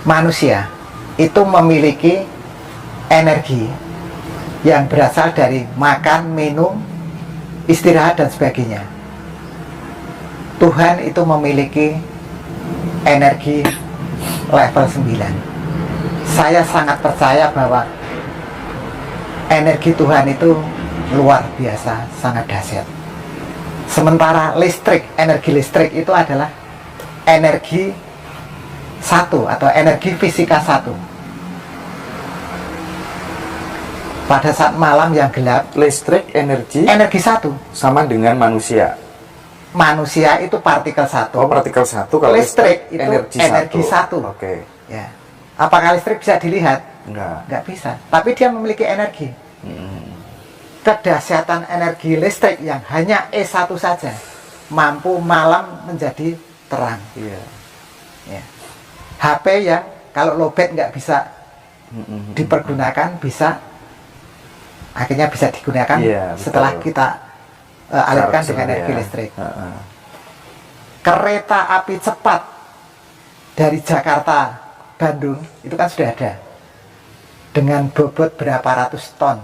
Manusia itu memiliki energi yang berasal dari makan, minum, istirahat dan sebagainya. Tuhan itu memiliki energi level 9. Saya sangat percaya bahwa energi Tuhan itu luar biasa, sangat dahsyat. Sementara listrik, energi listrik itu adalah energi satu atau energi fisika satu. Pada saat malam yang gelap, listrik energi satu sama dengan manusia. Manusia itu partikel satu. Oh, partikel satu. Kalau listrik itu energi satu. Oke. Ya. Apakah listrik bisa dilihat? Enggak bisa. Tapi dia memiliki energi. Kedahsyatan energi listrik yang hanya E1 saja mampu malam menjadi terang. Iya. Ya. HP yang kalau lowbat nggak bisa dipergunakan, akhirnya bisa digunakan setelah kita alirkan dengan energi listrik. Kereta api cepat dari Jakarta Bandung itu kan sudah ada dengan bobot berapa ratus ton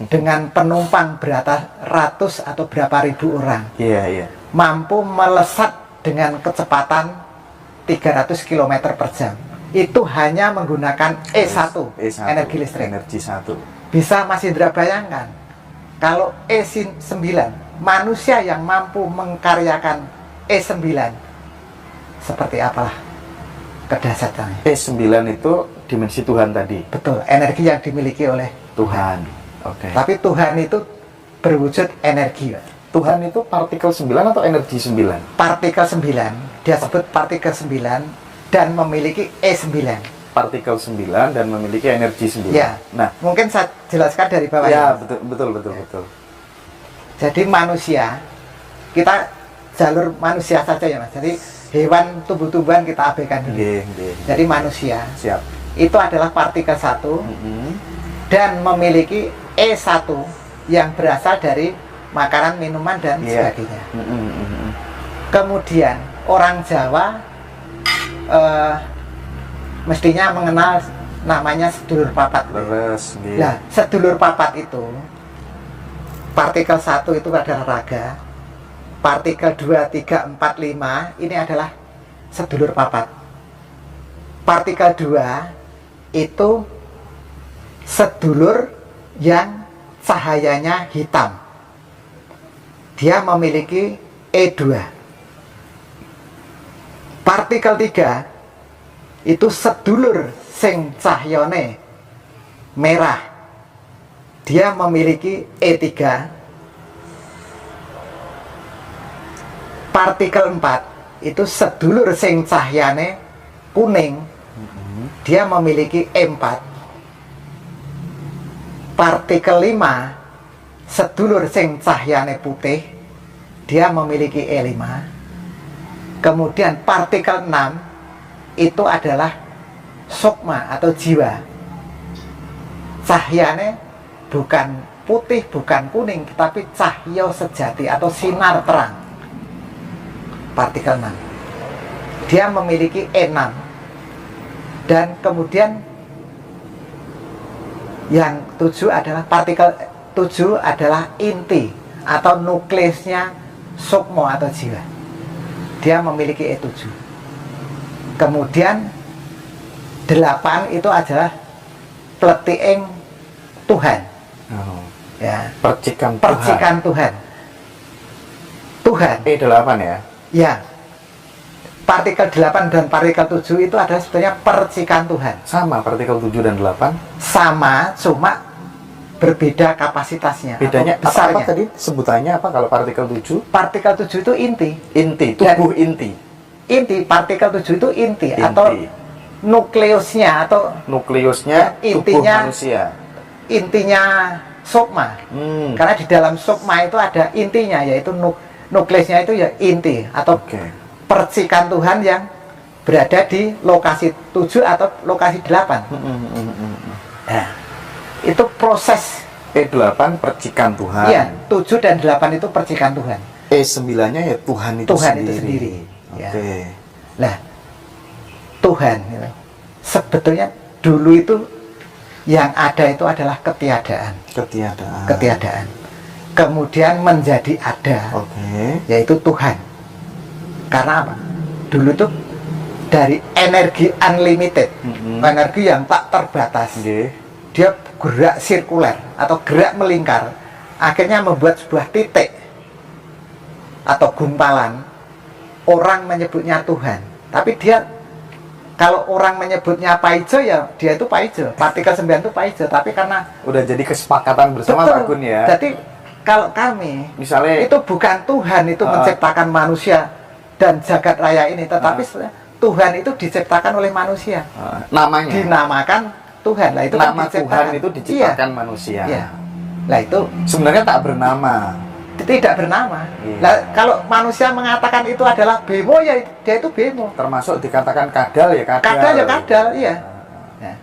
dengan penumpang berapa ratus atau berapa ribu orang, mampu melesat dengan kecepatan 300 km per jam. Itu hanya menggunakan E1, energi listrik. Energi satu. Bisa Mas Indra bayangkan, kalau E9, manusia yang mampu mengkaryakan E9, seperti apalah kedahsyatannya. E9 itu dimensi Tuhan tadi. Betul, energi yang dimiliki oleh Tuhan. Oke. Tapi Tuhan itu berwujud energi. Tuhan itu partikel 9 atau energi 9? Partikel 9, dia sebut partikel 9 dan memiliki E9. Partikel 9 dan memiliki energi 9. Ya. Nah, mungkin saya jelaskan dari bawah. Ya, betul. Jadi manusia, kita jalur manusia saja ya Mas. Jadi hewan, tumbuh-tumbuhan kita abaikan dulu. Jadi manusia. Siap. Itu adalah partikel 1 dan memiliki E1 yang berasal dari makanan, minuman dan sebagainya. Kemudian orang Jawa mestinya mengenal namanya sedulur papat. Nah, sedulur papat itu partikel 1 itu adalah raga, partikel 2, 3, 4, 5 ini adalah sedulur papat. Partikel 2 itu sedulur yang cahayanya hitam. Dia memiliki E2. Partikel 3 itu sedulur sing cahyane merah. Dia memiliki E3. Partikel 4 itu sedulur sing cahyane kuning. Dia memiliki E4. Partikel 5 sedulur sing cahyane putih, dia memiliki E5. Kemudian partikel 6 itu adalah sukma atau jiwa. Cahyane bukan putih, bukan kuning, tetapi cahya sejati atau sinar terang. Partikel 6. Dia memiliki E6. Dan kemudian yang 7 adalah partikel 7 adalah inti atau nukleusnya sukma atau jiwa. Dia memiliki E7. Kemudian 8 itu adalah pletiing Tuhan. Ya. Percikan Tuhan. Tuhan. E8 ya? Ya. Partikel 8 dan partikel 7 itu adalah sebenarnya percikan Tuhan. Sama partikel 7 dan 8? Sama, cuma berbeda kapasitasnya. Bedanya besarnya. apa tadi? Sebutannya apa kalau partikel 7? Partikel 7 itu inti. Inti, tubuh inti. Inti, partikel 7 itu inti. Atau nukleusnya atau nukleusnya intinya, tubuh manusia. Intinya sukma. Karena di dalam sukma itu ada intinya, yaitu nukleusnya itu ya inti atau percikan Tuhan yang berada di lokasi 7 atau lokasi 8. Nah, itu proses E8 percikan Tuhan. Iya, 7 dan 8 itu percikan Tuhan. E9-nya ya Tuhan itu Tuhan sendiri. itu sendiri. Ya. Oke. Nah, Tuhan gitu. Sebetulnya dulu itu yang ada itu adalah ketiadaan. Ketiadaan. Kemudian menjadi ada. Oke. Yaitu Tuhan. Karena apa? Dulu tuh dari energi unlimited, energi yang tak terbatas. Nggih. Dia gerak sirkuler atau gerak melingkar, akhirnya membuat sebuah titik atau gumpalan. Orang menyebutnya Tuhan, tapi dia, kalau orang menyebutnya Paijo, ya dia itu Paijo, partikel 9 itu Paijo. Tapi karena Udah jadi kesepakatan bersama, betul, Pak Gun ya. jadi kalau kami Misalnya itu bukan Tuhan itu menciptakan manusia dan jagat raya ini, tetapi Tuhan itu diciptakan oleh manusia, namanya dinamakan Tuhan. Lah itu nama kan Tuhan itu diciptakan iya, manusia. iya. Lah itu Sebenarnya tak bernama. tidak bernama. Iya. Lah kalau manusia mengatakan itu adalah Bemo, ya dia itu Bemo. Termasuk dikatakan kadal ya kadal. Kadal ya kadal, iya. Nah,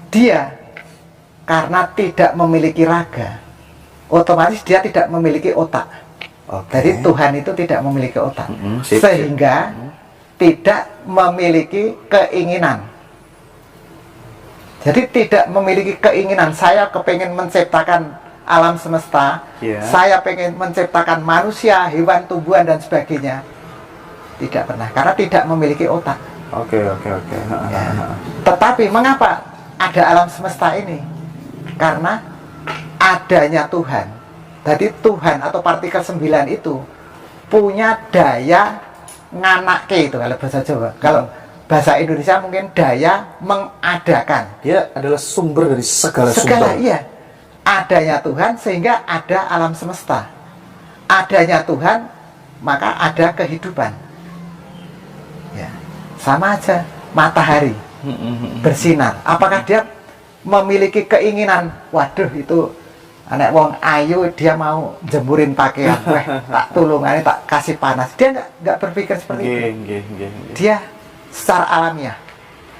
dia karena tidak memiliki raga, otomatis dia tidak memiliki otak. Oke. Jadi Tuhan itu tidak memiliki otak, Sip, sehingga tidak memiliki keinginan. Jadi tidak memiliki keinginan. Saya kepingin menciptakan alam semesta, saya pengen menciptakan manusia, hewan, tumbuhan dan sebagainya. Tidak pernah, karena tidak memiliki otak. Oke. Ya. Tetapi mengapa ada alam semesta ini? Karena adanya Tuhan. Jadi Tuhan atau partikel 9 itu punya daya nganake, itu kalau bahasa Jawa. Kalau bahasa Indonesia mungkin daya mengadakan. Dia adalah sumber dari segala sumber. Iya. Adanya Tuhan sehingga ada alam semesta. Adanya Tuhan maka ada kehidupan. Ya. Sama aja matahari bersinar. Apakah dia memiliki keinginan, waduh itu anak wong ayu, dia mau jemurin pakaian, weh tak tulungannya, tak kasih panas. Dia nggak berpikir seperti itu. Dia secara alamiah.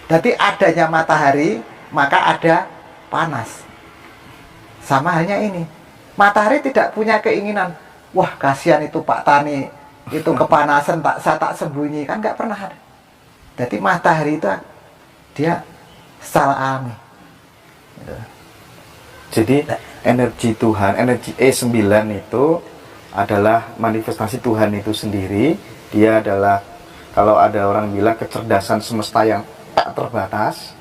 Jadi adanya matahari maka ada panas. Sama halnya ini, matahari tidak punya keinginan, wah kasihan itu Pak Tani, itu kepanasan, saya tak sembunyi, kan nggak pernah ada. Jadi matahari itu dia secara alami. Gitu. Jadi energi Tuhan, energi E9 itu adalah manifestasi Tuhan itu sendiri. Dia adalah, kalau ada orang bilang, kecerdasan semesta yang tak terbatas.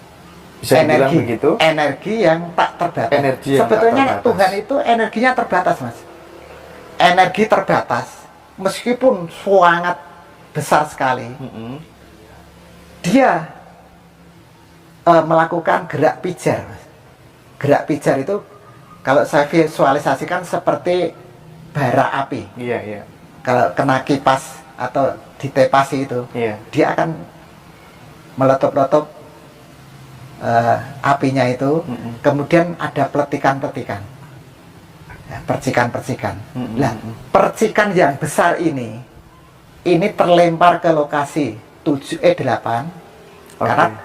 Bisa dibilang begitu? Energi yang tak terbatas. Energi yang sebetulnya tak terbatas. Tuhan itu energinya terbatas, Mas. Energi terbatas, meskipun sangat besar sekali. Dia melakukan gerak pijar, Mas. Gerak pijar itu kalau saya visualisasikan seperti bara api. Iya. Kalau kena kipas atau ditepasi itu, dia akan meletup-letup apinya itu, kemudian ada peletikan-peletikan, ya, percikan-percikan. Nah, percikan yang besar ini terlempar ke lokasi 7E8, karena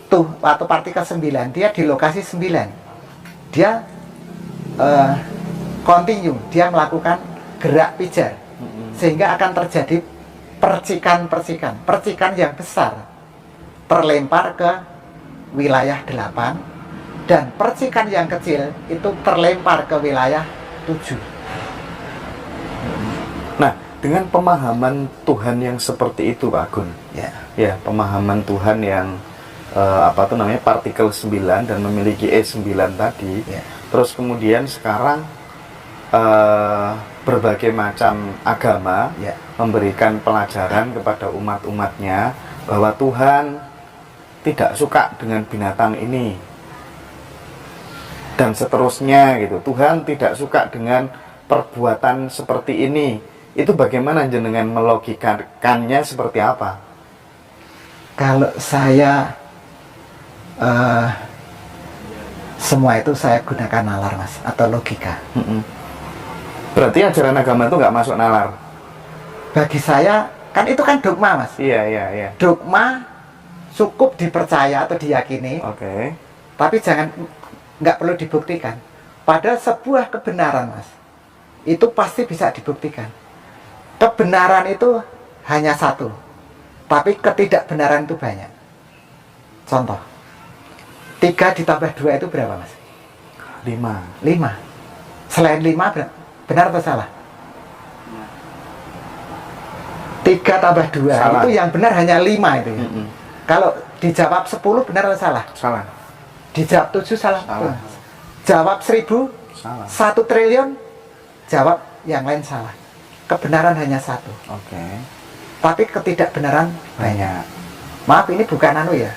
tuh atau partikel 9 dia di lokasi 9, dia continue, dia melakukan gerak pijar, sehingga akan terjadi percikan yang besar terlempar ke wilayah 8, dan percikan yang kecil itu terlempar ke wilayah 7. Nah, dengan pemahaman Tuhan yang seperti itu, Pak Gun, ya pemahaman Tuhan yang partikel 9 dan memiliki E9 tadi, terus kemudian sekarang berbagai macam agama memberikan pelajaran kepada umat-umatnya bahwa Tuhan tidak suka dengan binatang ini dan seterusnya gitu. Tuhan tidak suka dengan perbuatan seperti ini. Itu bagaimana jenengan melogikakannya seperti apa? Kalau saya semua itu saya gunakan nalar, Mas, atau logika. Berarti ajaran agama itu nggak masuk nalar? Bagi saya kan itu kan dogma, Mas. Iya. Dogma cukup dipercaya atau diyakini. Oke. Tapi jangan nggak perlu dibuktikan. Padahal sebuah kebenaran, Mas, itu pasti bisa dibuktikan. Kebenaran itu hanya satu, tapi ketidakbenaran itu banyak. Contoh, 3 ditambah 2 itu berapa, Mas? 5. 5. Selain 5, benar atau salah? 3 tambah 2 Salah. itu yang benar hanya 5 itu ya. Kalau dijawab 10 benar atau salah? Salah. Dijawab 7 salah. Salah. Jawab 1000, Salah. 1 triliun, jawab yang lain salah. Kebenaran hanya satu, Oke. tapi ketidakbenaran banyak. Banyak. Maaf, ini bukan anu ya.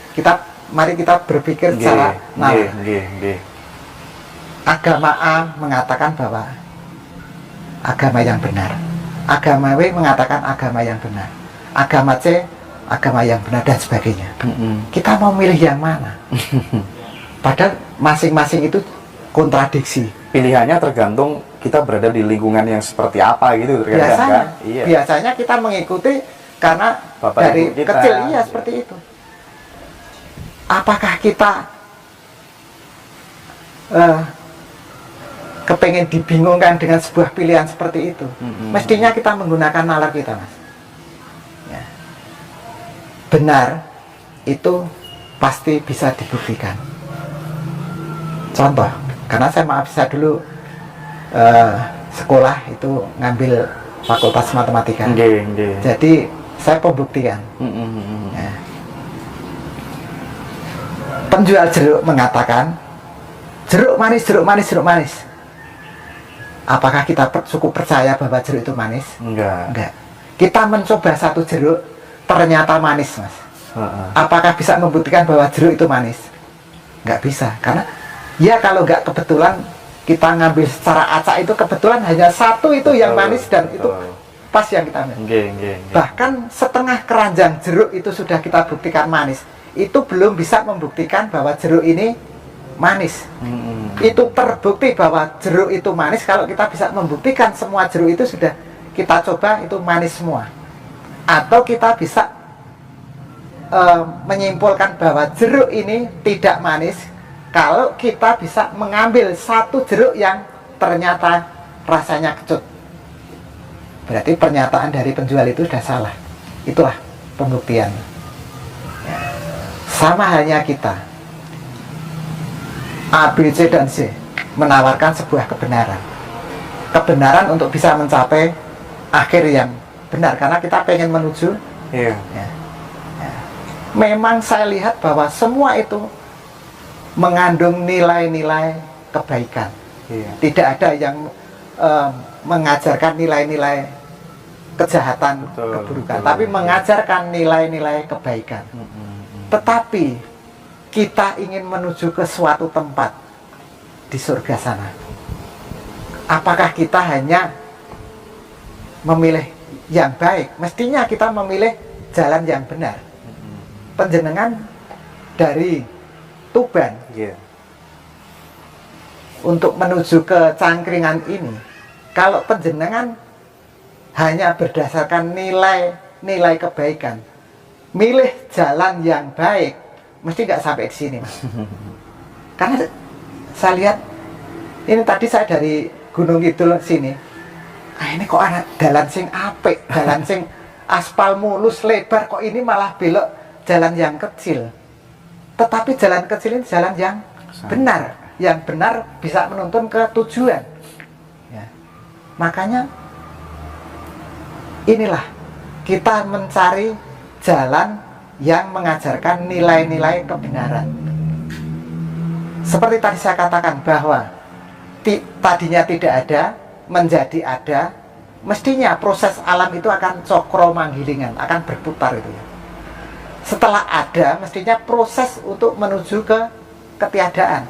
Mari kita berpikir secara nalar. Nggih. Agama A mengatakan bahwa agama yang benar. Agama W mengatakan agama yang benar. Agama C agama yang benar dan sebagainya. Kita mau milih yang mana? Padahal masing-masing itu kontradiksi. Pilihannya tergantung kita berada di lingkungan yang seperti apa gitu terkadang Biasanya, kan. Iya. biasanya kita mengikuti karena Bapak dari ibu kita. kecil iya seperti itu. Apakah kita kepengen dibingungkan dengan sebuah pilihan seperti itu? Mestinya kita menggunakan nalar kita, Mas. Ya. Benar itu pasti bisa dibuktikan. Contoh, karena saya dulu sekolah itu ngambil fakultas matematika. Nggih. Jadi saya pembuktikan. Ya. Penjual jeruk mengatakan jeruk manis, jeruk manis, jeruk manis. Apakah kita cukup percaya bahwa jeruk itu manis? Enggak. Kita mencoba satu jeruk, ternyata manis, Mas. Apakah bisa membuktikan bahwa jeruk itu manis? Enggak bisa, karena ya kalau enggak kebetulan kita ngambil secara acak itu kebetulan hanya satu itu yang manis dan itu pas yang kita ambil. Bahkan setengah keranjang jeruk itu sudah kita buktikan manis. Itu belum bisa membuktikan bahwa jeruk ini manis. Itu terbukti bahwa jeruk itu manis kalau kita bisa membuktikan semua jeruk itu sudah kita coba itu manis semua. Atau kita bisa menyimpulkan bahwa jeruk ini tidak manis kalau kita bisa mengambil satu jeruk yang ternyata rasanya kecut. Berarti pernyataan dari penjual itu sudah salah. Itulah pembuktian. Ya. Sama halnya kita, A, B, C, dan C menawarkan sebuah kebenaran. Kebenaran untuk bisa mencapai akhir yang benar, karena kita pengen menuju. Iya. Ya. Memang saya lihat bahwa semua itu mengandung nilai-nilai kebaikan. Iya. Tidak ada yang mengajarkan nilai-nilai kejahatan, keburukan, tapi mengajarkan nilai-nilai kebaikan. Tetapi kita ingin menuju ke suatu tempat di surga sana. Apakah kita hanya memilih yang baik? Mestinya kita memilih jalan yang benar. Panjenengan dari Tuban untuk menuju ke Cangkringan ini, kalau panjenengan hanya berdasarkan nilai kebaikan, milih jalan yang baik, mesti nggak sampai di sini, Mas. Karena saya lihat ini tadi saya dari Gunung Kidul sini, ini kok ada jalan sing apik, jalan sing aspal mulus lebar, kok ini malah belok jalan yang kecil. Tetapi jalan kecil ini jalan yang benar, yang benar bisa menuntun ke tujuan. Ya. Makanya inilah kita mencari jalan yang mengajarkan nilai-nilai kebenaran. Seperti tadi saya katakan bahwa tadinya tidak ada menjadi ada, mestinya proses alam itu akan cokro manggilingan, akan berputar itu ya. Setelah ada, mestinya proses untuk menuju ke ketiadaan.